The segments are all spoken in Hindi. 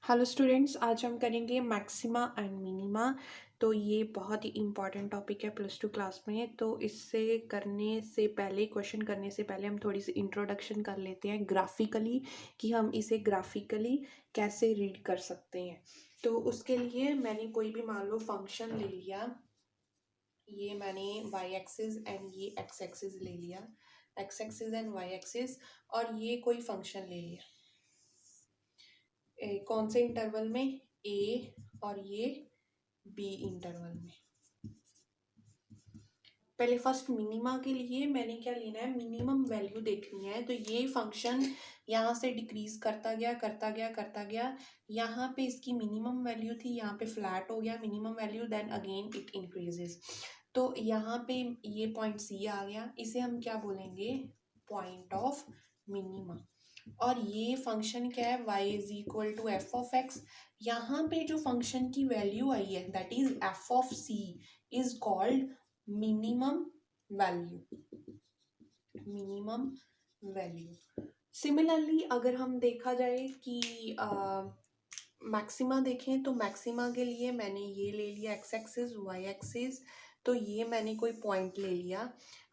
हेलो स्टूडेंट्स, आज हम करेंगे मैक्सिमा एंड मिनिमा। तो ये बहुत ही इम्पॉर्टेंट टॉपिक है प्लस टू क्लास में। तो इससे करने से पहले, क्वेश्चन करने से पहले हम थोड़ी सी इंट्रोडक्शन कर लेते हैं ग्राफिकली, कि हम इसे ग्राफिकली कैसे रीड कर सकते हैं। तो उसके लिए मैंने कोई भी मान लो फंक्शन ले लिया। ये मैंने वाई एक्सिस एंड ये एक्स एक्सिस ले लिया, X axis and Y axis, और ये कोई फंक्शन ले लिया। कौन से इंटरवल में? ए और ये बी इंटरवल में। पहले फर्स्ट मिनिमा के लिए मैंने क्या लेना है, मिनिमम वैल्यू देखनी है। तो ये फंक्शन यहाँ से डिक्रीज करता गया करता गया करता गया, यहाँ पे इसकी मिनिमम वैल्यू थी, यहाँ पे फ्लैट हो गया minimum value, then again it increases. तो यहाँ पे ये पॉइंट सी आ गया, इसे हम क्या बोलेंगे? Point of minima. और ये फंक्शन क्या है? y is equal to F of X. यहाँ पे जो फंक्शन की वैल्यू आई है that is F of C is called minimum value, minimum value. Similarly अगर हम देखा जाए कि मैक्सिमा देखें, तो मैक्सिमा के लिए मैंने ये ले लिया एक्स एक्सिस वाई एक्सिस। तो ये मैंने कोई पॉइंट ले लिया,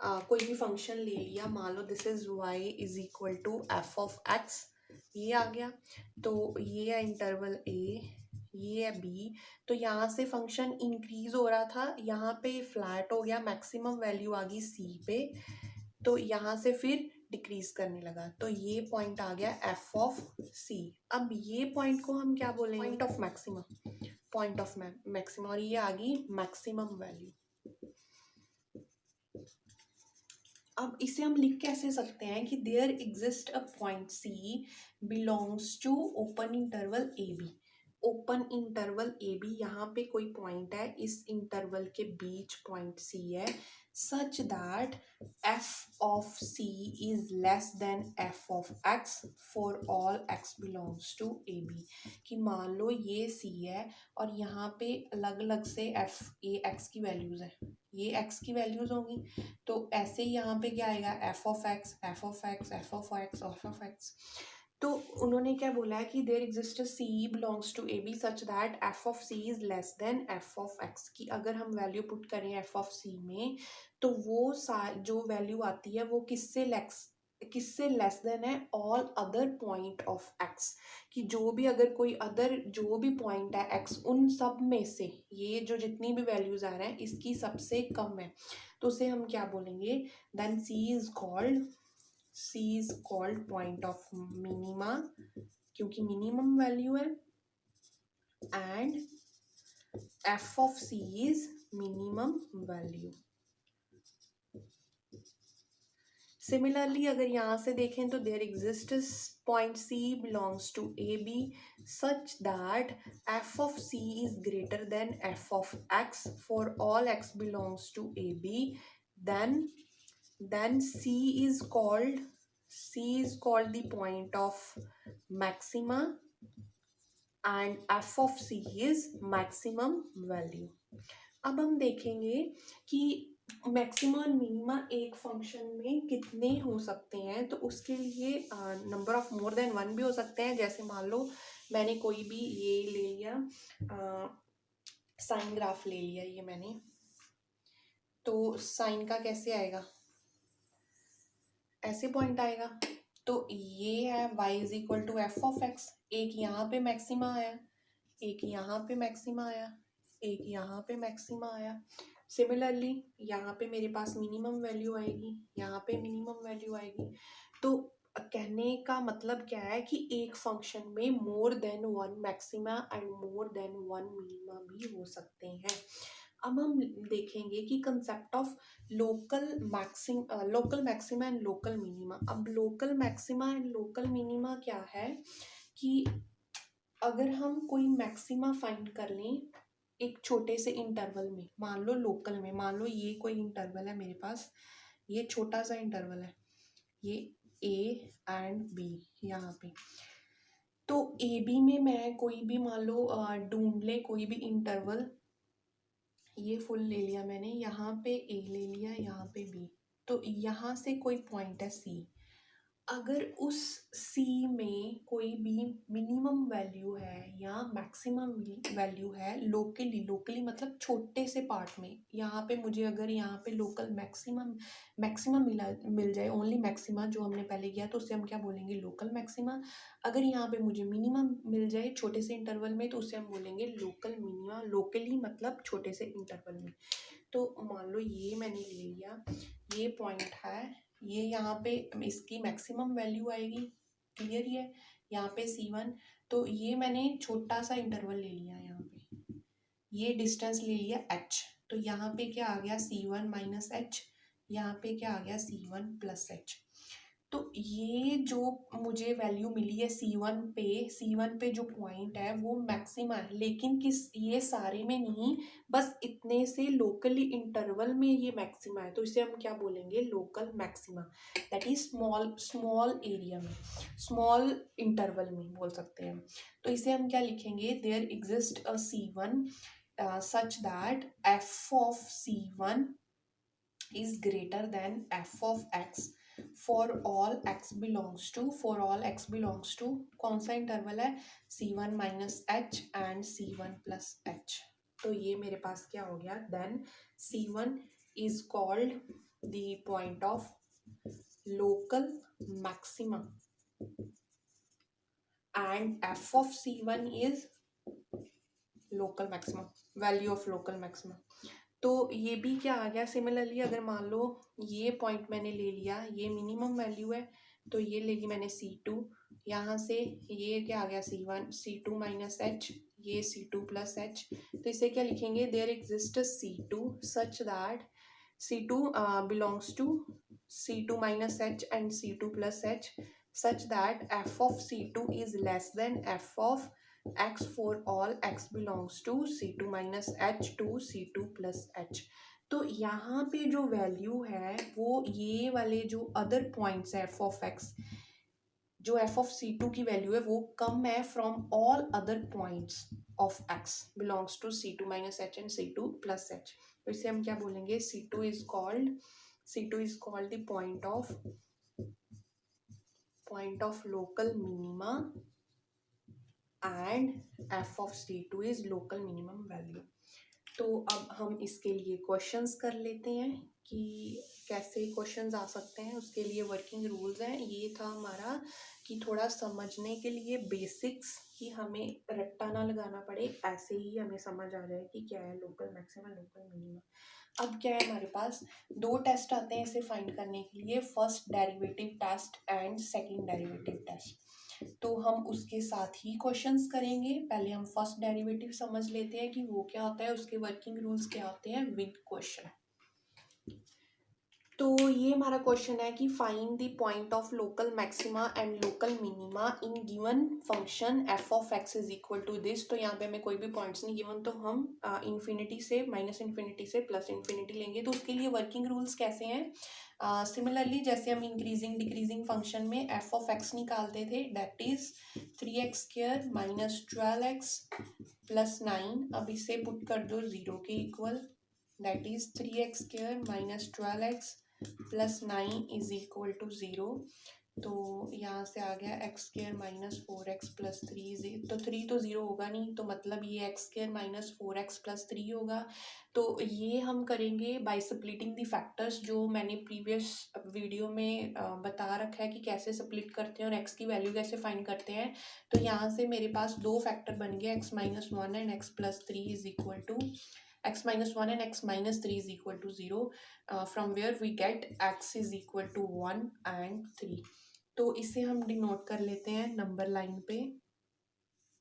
कोई भी फंक्शन ले लिया, मान लो this is y is equal to F of x, ये आ गया। तो ये है इंटरवल ए, ये है बी। तो यहाँ से फंक्शन इंक्रीज हो रहा था, यहाँ पे फ्लैट हो गया, मैक्सिमम वैल्यू आ गई सी पे। तो यहाँ से फिर डिक्रीज करने लगा, तो ये पॉइंट आ गया एफ ऑफ सी। अब ये पॉइंट को हम क्या बोलेंगे? Point of maximum, point of maximum, और ये आ गई मैक्सिमम वैल्यू। अब इसे हम लिख कैसे सकते हैं कि there exist a point C belongs to open interval A B. Open interval A B, यहाँ पे कोई पॉइंट है, इस इंटरवल के बीच पॉइंट सी है, such that F of C is less than F of X for all X belongs to A B. कि मान लो ये सी है और यहाँ पे अलग अलग से एफ ए एक्स की वैल्यूज है, ये एक्स की वैल्यूज होंगी। तो ऐसे ही यहाँ पे क्या आएगा? F of X, F of X, F of X, F of X. तो उन्होंने क्या बोला है कि there exist C belongs to A B such that F of C is less than F of X. की अगर हम वैल्यू पुट करें एफ ऑफ सी में, तो वो जो वैल्यू आती है वो किससे लेस देन है? All other point of X. कि जो भी, अगर कोई अदर जो भी पॉइंट है एक्स, उन सब में से ये जो जितनी भी वैल्यूज आ रहे हैं इसकी सबसे कम है। तो उसे हम क्या बोलेंगे? Then C is called point of minima, क्योंकि मिनिमम वैल्यू है, and F of C is minimum value. Similarly अगर यहाँ से देखें तो there exist point C belongs to A B such that F of C is greater than F of X for all X belongs to A B. then c is called the point of maxima and f of c is maximum value। अब हम देखेंगे कि मैक्सिमा और मिनिमा एक फंक्शन में कितने हो सकते हैं। तो उसके लिए number of more than one भी हो सकते हैं। जैसे मान लो मैंने कोई भी ये ले लिया, साइन ग्राफ ले लिया ये मैंने, तो साइन का कैसे आएगा? ऐसे पॉइंट आएगा। तो ये है y is equal to F of X. एक यहाँ पे मैक्सिमा आया, एक यहाँ पे मैक्सिमा आया, एक यहाँ पे मैक्सिमा आया। सिमिलरली यहाँ पे मेरे पास मिनिमम वैल्यू आएगी, यहाँ पे मिनिमम वैल्यू आएगी। तो कहने का मतलब क्या है कि एक फंक्शन में more than one maxima and more than one minima भी हो सकते हैं। अब हम देखेंगे कि concept of local maxima and local minima. अब local maxima and local minima क्या है कि अगर हम कोई मैक्सिमा फाइंड कर लें एक छोटे से इंटरवल में, मान लो लोकल में, मान लो ये कोई इंटरवल है मेरे पास, ये छोटा सा इंटरवल है, ये ए एंड बी यहाँ पे। तो ए बी में मैं कोई भी मान लो ढूंढ ले कोई भी इंटरवल, ये फुल ले लिया मैंने, यहाँ पे ए ले लिया, यहाँ पे बी। तो यहाँ से कोई पॉइंट है सी। अगर उस सी में कोई भी मिनिमम वैल्यू है या मैक्सिमम वैल्यू है लोकली मतलब छोटे से पार्ट में, यहाँ पे मुझे अगर यहाँ पे लोकल मैक्सिमम मैक्सिमम मिल जाए, ओनली मैक्सिमा जो हमने पहले किया, तो उससे हम क्या बोलेंगे, लोकल मैक्सिमा। अगर यहाँ पे मुझे मिनिमम मिल जाए छोटे से इंटरवल में, तो उससे हम बोलेंगे लोकल मिनिमा, लोकली मतलब छोटे से इंटरवल में। तो मान लो ये मैंने ले लिया, ये पॉइंट है, ये यहाँ पे इसकी मैक्सिमम वैल्यू आएगी, क्लियर ही है, यहाँ पे C1। तो ये मैंने छोटा सा इंटरवल ले लिया, यहाँ पे ये डिस्टेंस ले लिया h। तो यहाँ पे क्या आ गया, C1 माइनस एच, यहाँ पे क्या आ गया, C1 प्लस एच। तो ये जो मुझे वैल्यू मिली है C1 पे जो पॉइंट है वो मैक्सिमा है, लेकिन किस, ये सारे में नहीं, बस इतने से लोकली इंटरवल में ये मैक्सिमा है, तो इसे हम क्या बोलेंगे, local maxima. That is small small area में, स्मॉल इंटरवल में बोल सकते हैं। तो इसे हम क्या लिखेंगे, there exist a C1 such that f of C1 is greater than f of x for all x belongs to कौन सा इंटरवल है, C1 minus H and C1 plus H. तो ये मेरे पास क्या हो गया, then C1 is called the point of local maxima and f of C1 is local maximum, value of local maximum। तो ये भी क्या आ गया, सिमिलरली अगर मान लो ये पॉइंट मैंने ले लिया, ये मिनिमम वैल्यू है, तो ये ले ली मैंने C2, यहाँ से ये क्या आ गया, C1 C2 माइनस एच, ये C2 प्लस एच। तो इसे क्या लिखेंगे, there exist C2 such that C2 belongs to C2 minus H and C2 plus H such that f of C2 is less than f of x for all x belongs to C2 minus h to C2 plus h। तो यहाँ पे जो वैल्यू है वो ये वाले जो अदर पॉइंट्स है f of x, जो f of C2 की वैल्यू है वो कम है from all other points of x belongs to C2 minus h and C2 plus h। तो इसे हम क्या बोलेंगे, C2 is called the point of local minima and f of C2 is local minimum value। तो अब हम इसके लिए क्वेश्चंस कर लेते हैं कि कैसे क्वेश्चंस आ सकते हैं, उसके लिए वर्किंग रूल्स हैं। ये था हमारा कि थोड़ा समझने के लिए बेसिक्स, कि हमें रट्टा ना लगाना पड़े, ऐसे ही हमें समझ आ जाए कि क्या है लोकल मैक्सिमा लोकल मिनिमा। अब क्या है, हमारे पास दो टेस्ट आते हैं इसे फाइंड करने के लिए, first derivative test and second derivative test. तो हम उसके साथ ही क्वेश्चंस करेंगे। पहले हम फर्स्ट डेरिवेटिव समझ लेते हैं कि वो क्या होता है, उसके वर्किंग रूल्स क्या होते हैं विद क्वेश्चन। तो ये हमारा क्वेश्चन है कि find the point of local maxima and local minima in given function F of X is equal to this. तो यहाँ पे हमें कोई भी पॉइंट्स नहीं गिवन, तो हम इन्फिनिटी से माइनस इन्फिनिटी से प्लस इन्फिनिटी लेंगे। तो उसके लिए वर्किंग रूल्स कैसे हैं, सिमिलरली जैसे हम इंक्रीजिंग डिक्रीजिंग फंक्शन में एफ ऑफ एक्स निकालते थे, that is 3x² minus 12x plus 9। अब इसे पुट कर दो 0 के equal, that is 3x² minus 12x plus 9 is equal to 0। तो यहाँ से आ गया x² माइनस 4x प्लस 3, तो 3 तो 0 होगा नहीं, तो मतलब ये x² माइनस 4x प्लस 3 होगा। तो ये हम करेंगे बाय स्प्लिटिंग द फैक्टर्स, जो मैंने प्रीवियस वीडियो में बता रखा है कि कैसे स्प्लिट करते हैं और x की वैल्यू कैसे फाइंड करते हैं। तो यहाँ से मेरे पास दो फैक्टर बन गए, x minus 1 and x plus 3 is equal to x minus 1 and x minus 3 is equal to 0, from where we get x is equal to 1 and 3। तो इसे हम डिनोट कर लेते हैं नंबर लाइन पे।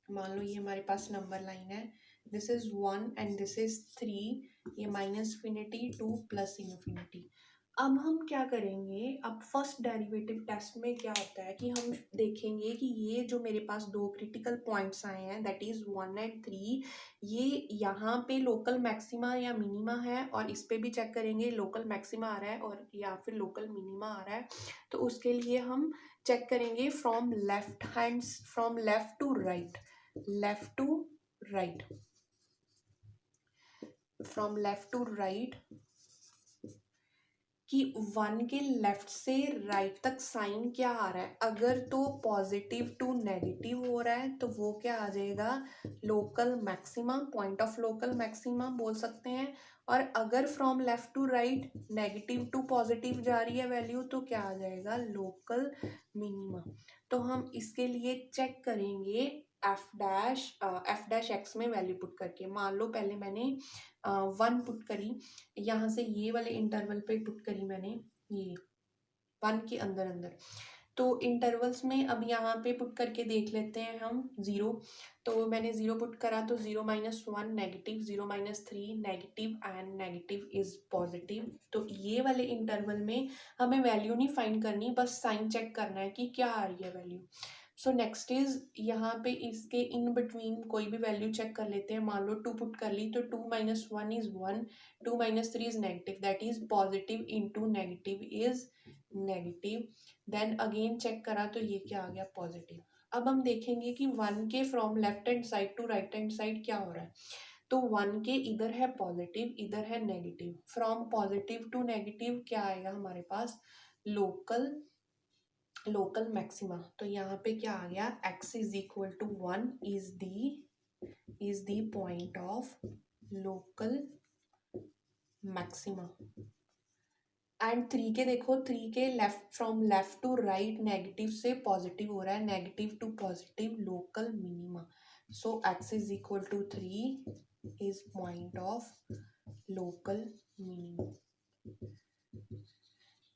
मान लो ये हमारे पास नंबर लाइन है, this is 1 and this is 3, ये minus infinity two plus infinity. अब हम क्या करेंगे, अब फर्स्ट डेरिवेटिव टेस्ट में क्या होता है कि हम देखेंगे कि ये जो मेरे पास दो क्रिटिकल पॉइंट्स आए हैं, दैट इज 1 एंड 3, ये यहाँ पे लोकल मैक्सिमा या मिनिमा है, और इस पे भी चेक करेंगे लोकल मैक्सिमा आ रहा है और या फिर लोकल मिनिमा आ रहा है। तो उसके लिए हम चेक करेंगे from left to right, from left to right कि 1 के लेफ्ट से राइट तक साइन क्या आ रहा है। अगर तो पॉजिटिव टू नेगेटिव हो रहा है तो वो क्या आ जाएगा, local maxima, point of local maxima बोल सकते हैं। और अगर from left to right negative to positive जा रही है वैल्यू तो क्या आ जाएगा, लोकल मिनिमा। तो हम इसके लिए चेक करेंगे एफ डैश एक्स में वैल्यू पुट करके। मान लो पहले मैंने 1 पुट करी, यहाँ से ये वाले इंटरवल पे पुट करी मैंने ये 1 के अंदर अंदर। तो इंटरवल्स में अब यहाँ पे पुट करके देख लेते हैं हम 0। तो मैंने 0 पुट करा तो 0 minus 1 negative, 0 minus 3 negative and negative is positive. तो ये वाले इंटरवल में हमें वैल्यू नहीं फाइंड करनी, बस साइन चेक करना है कि क्या आ रही है वैल्यू। सो नेक्स्ट इज यहाँ पे इसके इन बिटवीन कोई भी वैल्यू चेक कर लेते हैं। मान लो 2 पुट कर ली तो 2 minus 1 is 1, 2 minus 3 is negative, that is positive into negative is negative. Then again check करा तो ये क्या आ गया, पॉजिटिव। अब हम देखेंगे कि 1 के from left hand side to right hand side क्या हो रहा है। तो 1 के इधर है पॉजिटिव, इधर है negative. From positive to negative क्या आएगा हमारे पास, लोकल मैक्सिमा। तो यहाँ पे क्या आ गया, x is equal to 1 is the point of local maxima. And 3 के देखो, 3 के left from left to right negative से पॉजिटिव हो रहा है, negative to positive local minima. So x is equal to 3 is point of local minima.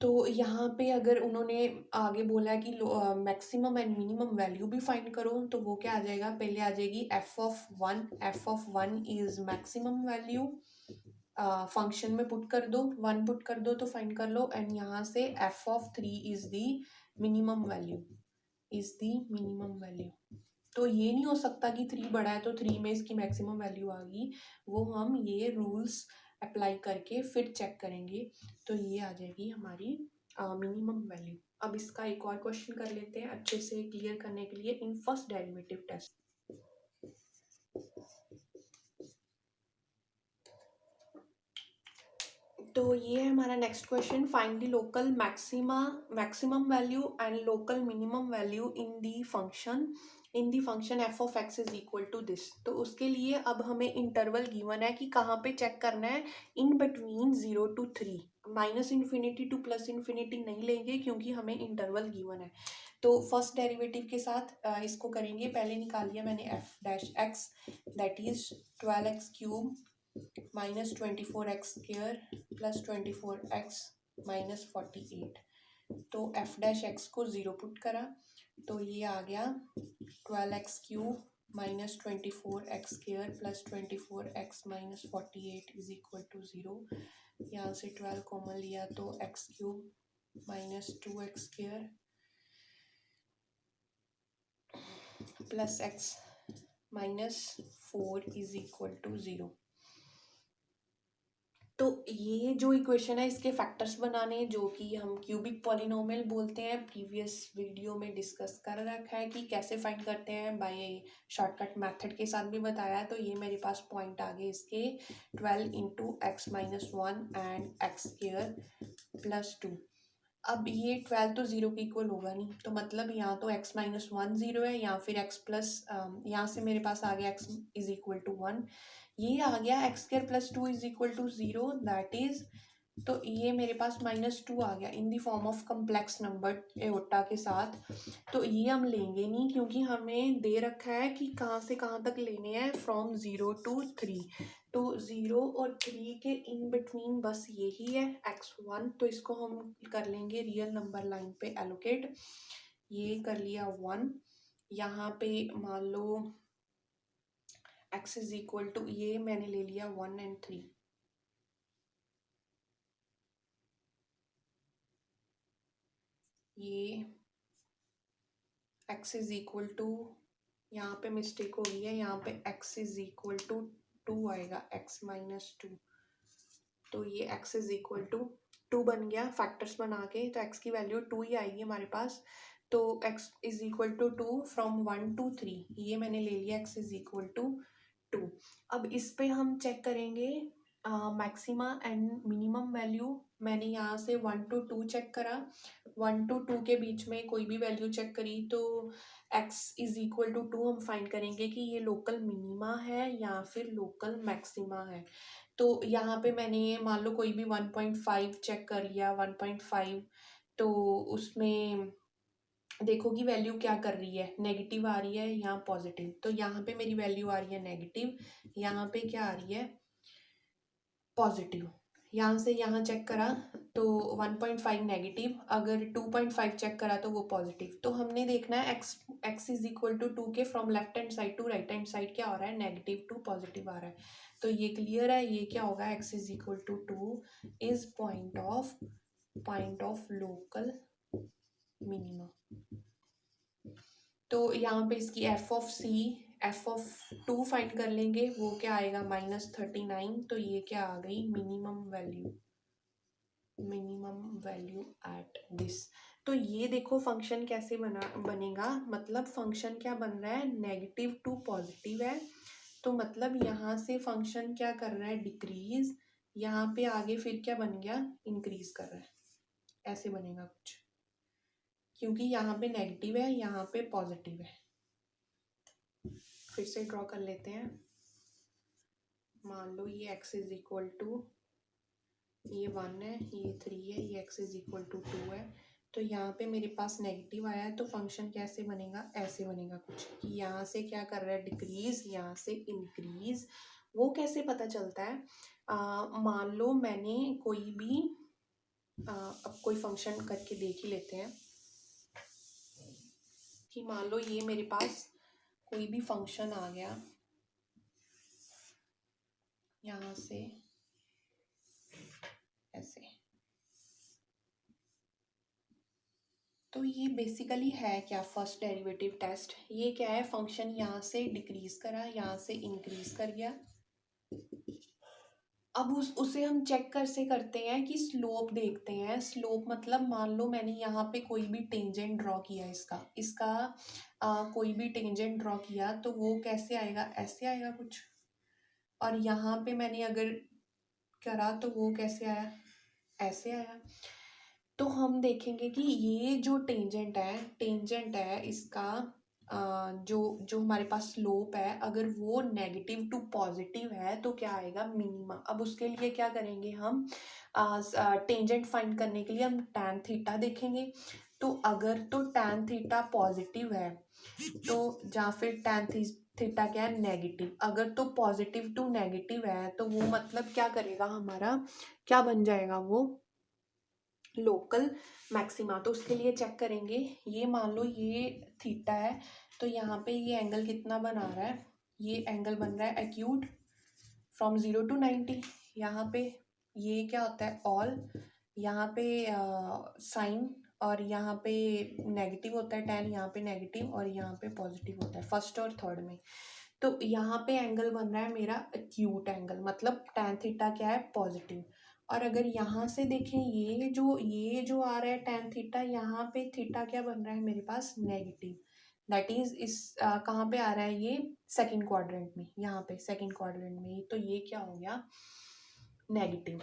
तो यहाँ पे अगर उन्होंने आगे बोला कि मैक्सिमम एंड मिनिमम वैल्यू भी फाइंड करो तो वो क्या आ जाएगा, पहले आ जाएगी F of one is maximum value. Function में पुट कर दो, 1 पुट कर दो तो फाइंड कर लो। एंड यहाँ से F of 3 is the minimum value. तो ये नहीं हो सकता कि 3 बड़ा है तो 3 में इसकी मैक्सिमम वैल्यू आ गई। वो हम ये रूल्स अप्लाई करके फिर चेक करेंगे। तो ये आ जाएगी हमारी मिनिमम वैल्यू। अब इसका एक और क्वेश्चन कर लेते हैं अच्छे से क्लियर करने के लिए इन फर्स्ट डेरिवेटिव टेस्ट। तो ये है हमारा next question, find the local maximum value and local minimum value in the function F of X is equal to this. तो उसके लिए अब हमें इंटरवल गिवन है कि कहाँ पे चेक करना है, in between 0 to 3। Minus infinity two plus infinity नहीं लेंगे क्योंकि हमें इंटरवल गिवन है। तो फर्स्ट डेरिवेटिव के साथ इसको करेंगे। पहले निकाल लिया मैंने F dash x, that is 12x cube minus 24x square plus 24x minus 48। तो एफ डैश एक्स को 0 पुट करा तो ये आ गया 12x cube minus 24x square plus 24x minus 48 is equal to 0। यहाँ से 12 कॉमन लिया तो x cube minus 2x square plus x minus 4 is equal to 0। तो ये जो इक्वेशन है इसके फैक्टर्स बनाने, जो कि हम क्यूबिक पॉलिनोमियल बोलते हैं, प्रीवियस वीडियो में डिस्कस कर रखा है कि कैसे फाइंड करते हैं, बाय शॉर्टकट मेथड के साथ भी बताया है। तो ये मेरे पास पॉइंट आ गए इसके 12 into x minus 1 and x square plus 2। अब ये 12 तो 0 के इक्वल होगा नहीं, तो मतलब यहाँ तो x माइनस 1 0 है, या फिर x प्लस, यहाँ से मेरे पास आ गया x इज इक्वल टू 1, ये आ गया X square plus 2 is equal to 0, that is, तो ये मेरे पास -2 आ गया in the form of complex number iota के साथ। तो ये हम लेंगे नहीं क्योंकि हमें दे रखा है कि कहाँ से कहाँ तक लेने हैं, फ्रॉम 0 to 3। तो 0 और 3 के इन बिटवीन बस यही है x1, तो इसको हम कर लेंगे रियल नंबर लाइन पे एलोकेट। ये कर लिया 1, यहाँ पे मान लो x इज इक्वल टू, ये मैंने ले लिया 1 and 3। ये x इज इक्वल टू, यहाँ पे मिस्टेक हो गई है, यहाँ पे x इज इक्वल टू 2 आएगा, x माइनस 2। तो ये x इज इक्वल टू 2 बन गया फैक्टर्स बना के, तो x की वैल्यू 2 ही आएगी हमारे पास। तो x is equal to 2 from 1 to 3, ये मैंने ले लिया x इज इक्वल टू 2। अब इस पे हम चेक करेंगे मैक्सिमा एंड मिनिमम वैल्यू मैंने यहाँ से 1 to 2 चेक करा, 1 to 2 के बीच में कोई भी वैल्यू चेक करी तो x इज इक्वल टू 2 हम फाइंड करेंगे कि ये लोकल मिनिमा है या फिर लोकल मैक्सिमा है। तो यहाँ पे मैंने मान लो कोई भी 1.5 चेक कर लिया, 1.5 तो उसमें देखो कि वैल्यू क्या कर रही है, नेगेटिव आ रही है या पॉजिटिव। तो यहाँ पे मेरी वैल्यू आ रही है नेगेटिव, यहाँ पे क्या आ रही है पॉजिटिव। यहाँ से यहाँ चेक करा तो 1.5 नेगेटिव, अगर 2.5 चेक करा तो वो पॉजिटिव। तो हमने देखना है x इज इक्वल टू 2 के from left hand side to right hand side क्या हो रहा है, नेगेटिव टू पॉजिटिव आ रहा है। तो ये क्लियर है, ये क्या होगा, x is equal to 2 is point of local minima. तो यहाँ पे इसकी एफ ऑफ 2 फाइंड कर लेंगे, वो क्या आएगा -39। तो ये क्या आ गई मिनिमम वैल्यू एट दिस। तो ये देखो फंक्शन कैसे बनेगा, मतलब फंक्शन क्या बन रहा है, नेगेटिव टू पॉजिटिव है। तो मतलब यहाँ से फंक्शन क्या कर रहा है, डिक्रीज, यहाँ पे आगे फिर क्या बन गया, इंक्रीज कर रहा है, ऐसे बनेगा कुछ, क्योंकि यहाँ पे नेगेटिव है, यहाँ पे पॉजिटिव है। फिर से ड्रॉ कर लेते हैं। मान लो ये x इज इक्वल टू, ये 1 है, ये 3 है, ये x इज इक्वल टू 2 है। तो यहाँ पे मेरे पास नेगेटिव आया है, तो फंक्शन कैसे बनेगा, ऐसे बनेगा कुछ, कि यहाँ से क्या कर रहा है डिक्रीज, यहाँ से इंक्रीज। वो कैसे पता चलता है, मान लो मैंने कोई भी अब कोई फंक्शन करके देख ही लेते हैं कि मान लो ये मेरे पास कोई भी फंक्शन आ गया यहाँ से ऐसे। तो ये बेसिकली है क्या, फर्स्ट डेरिवेटिव टेस्ट। ये क्या है, फंक्शन यहाँ से डिक्रीज करा, यहाँ से इंक्रीज कर गया। अब उसे हम चेक कैसे करते हैं कि स्लोप देखते हैं। स्लोप मतलब मान लो मैंने यहाँ पे कोई भी टेंजेंट ड्रॉ किया, इसका कोई भी टेंजेंट ड्रॉ किया, तो वो कैसे आएगा, ऐसे आएगा कुछ। और यहाँ पे मैंने अगर करा तो वो कैसे आया, ऐसे आया। तो हम देखेंगे कि ये जो टेंजेंट है इसका जो जो हमारे पास स्लोप है, अगर वो नेगेटिव टू पॉजिटिव है तो क्या आएगा, मिनिमा। अब उसके लिए क्या करेंगे हम, टेंजेंट फाइंड करने के लिए हम टैन थीटा देखेंगे। तो अगर तो टैन थीटा पॉजिटिव है तो, या फिर टैन थीटा क्या है, नेगेटिव। अगर तो पॉजिटिव टू नेगेटिव है तो वो मतलब क्या करेगा, हमारा क्या बन जाएगा, वो लोकल मैक्सिमा। तो उसके लिए चेक करेंगे, ये मान लो ये थीटा है, तो यहाँ पे ये एंगल कितना बना रहा है, ये एंगल बन रहा है एक्यूट फ्रॉम 0 to 90। यहाँ पे ये क्या होता है ऑल, यहाँ पे साइन, और यहाँ पे नेगेटिव होता है टैन, यहाँ पे नेगेटिव और यहाँ पे पॉजिटिव होता है फर्स्ट और थर्ड में। तो यहाँ पे एंगल बन रहा है मेरा एक्यूट एंगल, मतलब टैन थीटा क्या है, पॉजिटिव। और अगर यहाँ से देखें, ये जो आ रहा है टैन थीटा, यहाँ पे थीटा क्या बन रहा है मेरे पास, नेगेटिव। दैट इज इस कहाँ पे आ रहा है, ये सेकंड क्वाड्रेंट में, यहाँ पे सेकंड क्वाड्रेंट में। तो ये क्या हो गया, नेगेटिव।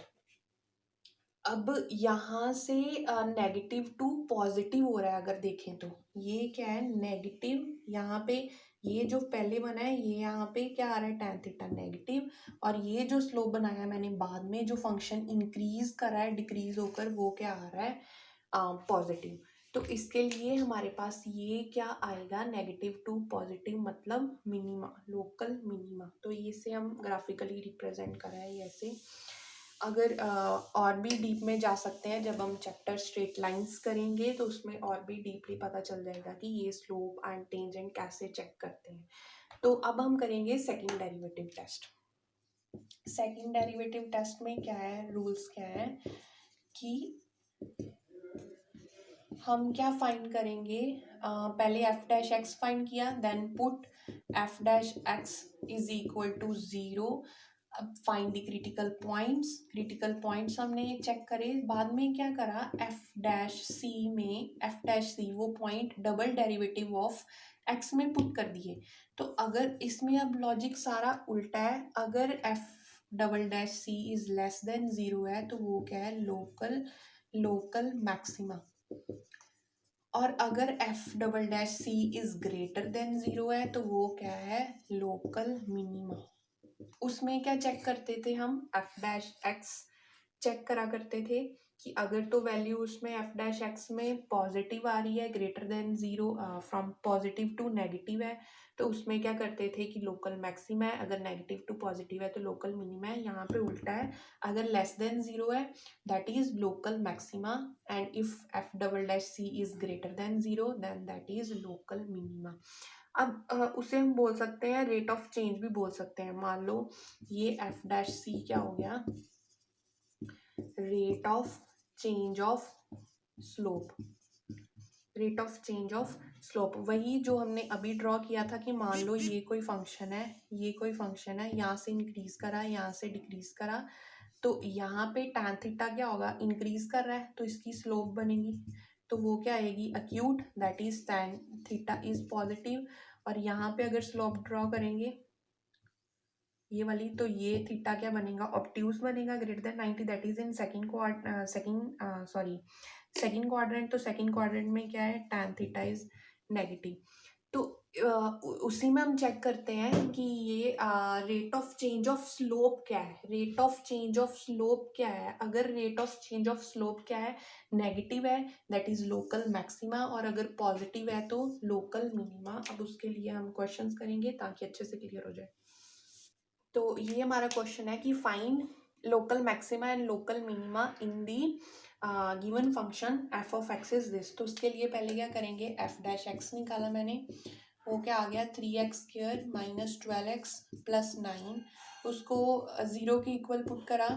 अब यहाँ से नेगेटिव टू पॉजिटिव हो रहा है, अगर देखें तो ये क्या है, नेगेटिव। यहाँ पे ये जो पहले बना है, ये यहाँ पे क्या आ रहा है, टैन थीटा नेगेटिव। और ये जो स्लोप बनाया मैंने बाद में, जो फंक्शन इंक्रीज कर रहा है डिक्रीज होकर, वो क्या आ रहा है, पॉजिटिव। तो इसके लिए हमारे पास ये क्या आएगा, नेगेटिव टू पॉजिटिव, मतलब मिनिमा, लोकल मिनिमा। तो इसे हम ग्राफिकली रिप्रेजेंट कर रहे हैं ऐसे। अगर और भी डीप में जा सकते हैं, जब हम चैप्टर स्ट्रेट लाइंस करेंगे तो उसमें और भी डीपली पता चल जाएगा कि ये स्लोप एंड टेंजेंट कैसे चेक करते हैं। तो अब हम करेंगे second derivative test. Second derivative test में क्या है, रूल्स क्या है कि हम क्या फाइंड करेंगे, पहले एफ डैश एक्स फाइंड किया, then put F dash X is equal to 0। अब फाइंड द क्रिटिकल पॉइंट्स हमने चेक करे। बाद में क्या करा, एफ डैश सी वो point double derivative of X में पुट कर दिए। तो अगर इसमें अब लॉजिक सारा उल्टा है, अगर F double dash C is less than 0 है तो वो क्या है, लोकल मैक्सिमा। और अगर F double dash C is greater than 0 है तो वो क्या है, लोकल मिनिमा। उसमें क्या चेक करते थे हम, एफ डैश एक्स चेक करा करते थे कि अगर तो वैल्यू उसमें एफ डैश एक्स में पॉजिटिव आ रही है, greater than 0, from positive to negative है, तो उसमें क्या करते थे कि लोकल मैक्सिमा है, अगर नेगेटिव टू पॉजिटिव है तो लोकल मिनिमा है। यहाँ पे उल्टा है, अगर लेस देन 0 है that is local maxima, and if F double dash C is greater than 0 then that is local minima. अब उसे हम बोल सकते हैं रेट ऑफ चेंज भी बोल सकते हैं। मान लो ये एफ डैश सी क्या हो गया, rate of change of slope, rate of change of slope, वही जो हमने अभी ड्रॉ किया था कि मान लो ये कोई फंक्शन है, ये कोई फंक्शन है, यहाँ से इंक्रीज करा, यहाँ से डिक्रीज करा, तो यहाँ पे tan थीटा क्या होगा, इंक्रीज कर रहा है तो इसकी स्लोप बनेगी, तो वो क्या आएगी, acute, that is tan theta is positive. और यहाँ पे अगर स्लोप ड्रॉ करेंगे ये वाली, तो ये थीटा क्या बनेगा, ऑब्ट्यूज बनेगा, greater than 90, that is in second quadrant. तो सेकंड क्वाड्रेंट में क्या है, tan थीटा इज नेगेटिव। तो उसी में हम चेक करते हैं कि ये rate of change of slope क्या है, rate of change of slope क्या है। अगर rate of change of slope क्या है, नेगेटिव है, दैट इज लोकल मैक्सिमा, और अगर पॉजिटिव है तो लोकल मिनिमा। अब उसके लिए हम क्वेश्चंस करेंगे ताकि अच्छे से क्लियर हो जाए। तो ये हमारा क्वेश्चन है कि find local maxima and local minima in the given function F of X is this. तो उसके लिए पहले क्या करेंगे, एफ डैश एक्स निकाला मैंने, वो क्या आ गया, 3x² माइनस 12x प्लस 9, उसको 0 के इक्वल पुट करा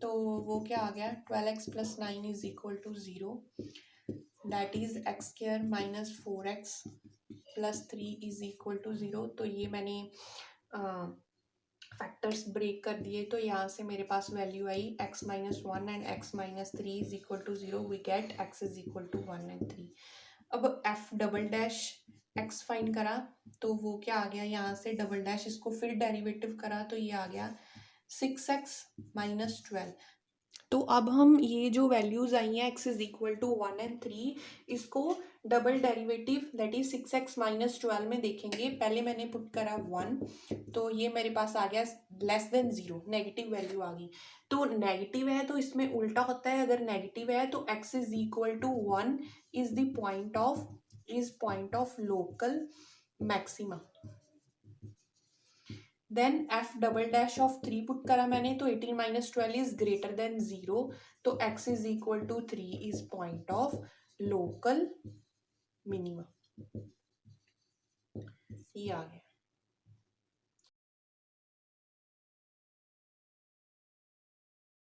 तो वो क्या आ गया, 12x plus 9 is equal to 0, that is x² minus 4x plus 3 is equal to 0। तो ये मैंने फैक्टर्स ब्रेक कर दिए, तो यहाँ से मेरे पास वैल्यू आई x minus 1 and x minus 3 is equal to 0, we get x is equal to 1 and 3। अब f double dash x find करा तो वो क्या आ गया, यहाँ से डबल डैश इसको फिर डेरिवेटिव करा तो ये आ गया 6x माइनस 12। तो अब हम ये जो वैल्यूज आई हैं x is equal to 1 and 3, इसको double derivative that is 6x minus 12 में देखेंगे। पहले मैंने पुट करा 1, तो ये मेरे पास आ गया लेस देन 0, नेगेटिव वैल्यू आ गई। तो नेगेटिव है तो इसमें उल्टा होता है, अगर नेगेटिव है तो x is equal to 1 is the point of local maxima. Then F double dash of 3 put करा मैंने, तो 18 माइनस 12 इज ग्रेटर देन 0, तो x is equal to 3 is point of local minima. ये आ गया।